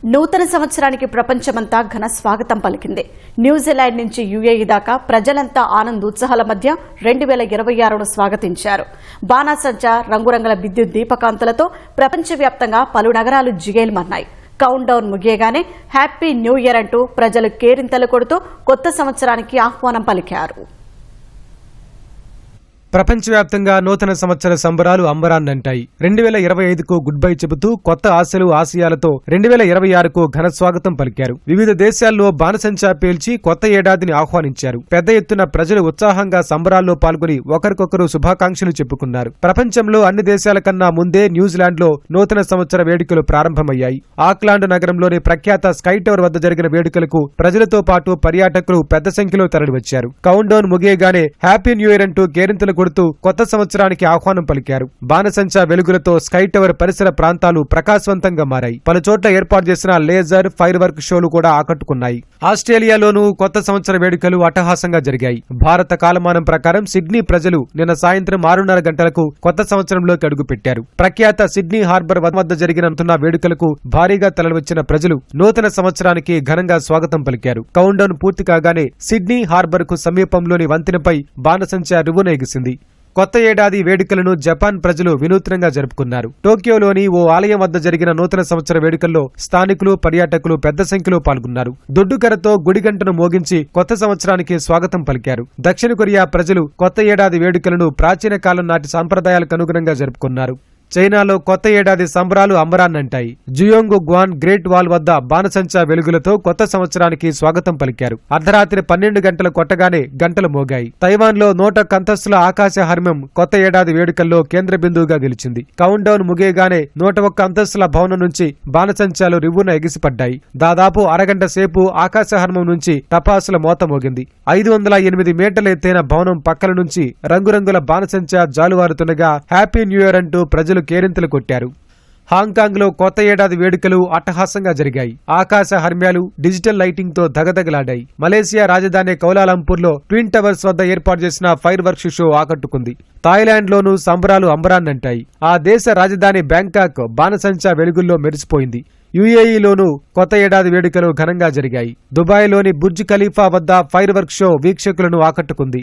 నూతన సంవత్సరానికి ప్రపంచమంతా ఘన స్వాగతం పలికింది. న్యూజిలాండ్ నుంచి యుఏఈ దాకా ప్రజలంతా ఆనందోత్సాహాల మధ్య 2026ను స్వాగతించారు. బాణాసంచా, రంగురంగుల విద్యుత్ దీపకాంతులతో ప్రపంచవ్యాప్తంగా పలు నగరాలు జిగేల్మన్నాయి. కౌంట్ డౌన్ ముగియగానే హ్యాపీ న్యూ ఇయర్ అంటూ ప్రజలు కేరింతలు కొడుతూ కొత్త సంవత్సరానికి ఆహ్వానం పలికారు. ప్రపంచవ్యాప్తంగా నూతన సంవత్సర సంబరాలు అంబరాన్నంటాయి. 2025కు గుడ్ బై చెబుతూ కొత్త ఆశలు ఆశయాలతో 2026కు ఘన స్వాగతం పలికారు. వివిధ దేశాల్లో బాణసంచా పేల్చి కొత్త ఏడాదిని ఆహ్వానించారు. పెద్ద ఎత్తున ప్రజలు ఉత్సాహంగా సంబరాల్లో పాల్గొని ఒకరికొకరు శుభాకాంక్షలు చెప్పుకున్నారు. ప్రపంచంలో అన్ని దేశాల కన్నా ముందే న్యూజిలాండ్లో నూతన సంవత్సర వేడుకలు ప్రారంభమయ్యాయి. ఆక్లాండ్ నగరంలోని ప్రఖ్యాత స్కై టవర్ వద్ద జరిగిన వేడుకలకు ప్రజలతో పాటు పర్యాటకులు పెద్ద సంఖ్యలో తరలివచ్చారు. కౌంట్ డౌన్ ముగియగానే హ్యాపీ న్యూ ఇయర్ అంటూ కేరింతలు కొడుతూ కొత్త సంవత్సరానికి ఆహ్వానం పలికారు. బాణసంచా వెలుగులతో స్కై టవర్ పరిసర ప్రాంతాలు ప్రకాశవంతంగా మారాయి. పలుచోట్ల ఏర్పాటు చేసిన లేజర్, ఫైర్ వర్క్ షోలు కూడా ఆకట్టుకున్నాయి. ఆస్ట్రేలియాలోనూ కొత్త సంవత్సర వేడుకలు అట్టహాసంగా జరిగాయి. భారత కాలమానం ప్రకారం సిడ్నీ ప్రజలు నిన్న సాయంత్రం 6:30 గంటలకు కొత్త సంవత్సరంలోకి అడుగుపెట్టారు. ప్రఖ్యాత సిడ్నీ హార్బర్ వద్ద జరిగిన వేడుకలకు భారీగా తరలివచ్చిన ప్రజలు నూతన సంవత్సరానికి ఘనంగా స్వాగతం పలికారు. కౌంట్ డౌన్ పూర్తి కాగానే సిడ్నీ హార్బర్ కు సమీపంలోని వంతెనపై బాణసంచా రువ్వున ఎగిసింది. కొత్త ఏడాది వేడుకలను జపాన్ ప్రజలు వినూత్నంగా జరుపుకున్నారు. టోక్యోలోని ఓ ఆలయం వద్ద జరిగిన నూతన సంవత్సర వేడుకల్లో స్థానికులు, పర్యాటకులు పెద్ద సంఖ్యలో పాల్గొన్నారు. దొడ్డుకరతో గుడిగంటను మోగించి కొత్త సంవత్సరానికి స్వాగతం పలికారు. దక్షిణ కొరియా ప్రజలు కొత్త ఏడాది వేడుకలను ప్రాచీన కాలం నాటి సంప్రదాయాలకు అనుగుణంగా జరుపుకున్నారు. చైనాలో కొత్త ఏడాది సంబరాలు అంబరాన్నంటాయి. జుయోంగ్ గ్వాన్ గ్రేట్ వాల్ వద్ద బాణసంచా వెలుగులతో కొత్త సంవత్సరానికి స్వాగతం పలికారు. అర్ధరాత్రి 12 గంటలు కొట్టగానే గంటలు మోగాయి. తైవాన్లో 101 అంతస్తుల ఆకాశ హర్మ్యం కొత్త ఏడాది వేడుకల్లో కేంద్ర బిందువుగా నిలిచింది. కౌంట్ డౌన్ ముగియగానే 101 అంతస్తుల భవనం నుంచి బాణసంచాలు రివ్వున ఎగిసిపడ్డాయి. దాదాపు అరగంట సేపు ఆకాశ హర్మ్యం నుంచి టపాసుల మోత మోగింది. 508 మీటర్ల ఎత్తైన భవనం పక్కల నుంచి రంగురంగుల బాణసంచా జాలువారుతుండగా హ్యాపీ న్యూ ఇయర్ అంటూ ప్రజలు కేరింతలు కొట్టారు. హాంకాంగ్ లో కొత్త ఏడాది వేడుకలు అట్టహాసంగా జరిగాయి. ఆకాశ హర్మ్యాలు, డిజిటల్ లైటింగ్ తో దగదగలాడాయి. మలేసియా రాజధాని కౌలాలంపూర్ లో ట్విన్ టవర్స్ వద్ద ఏర్పాటు చేసిన ఫైర్ వర్క్ షో ఆకట్టుకుంది. థాయిలాండ్ లోనూ సంబరాలు అంబరాన్నంటాయి. ఆ దేశ రాజధాని బ్యాంకాక్ బాణసంచా వెలుగుల్లో మెరిసిపోయింది. యుఏఈలోనూ కొత్త ఏడాది వేడుకలు ఘనంగా జరిగాయి. దుబాయ్లోని బుర్జ్ ఖలీఫా వద్ద ఫైర్ వర్క్ షో వీక్షకులను ఆకట్టుకుంది.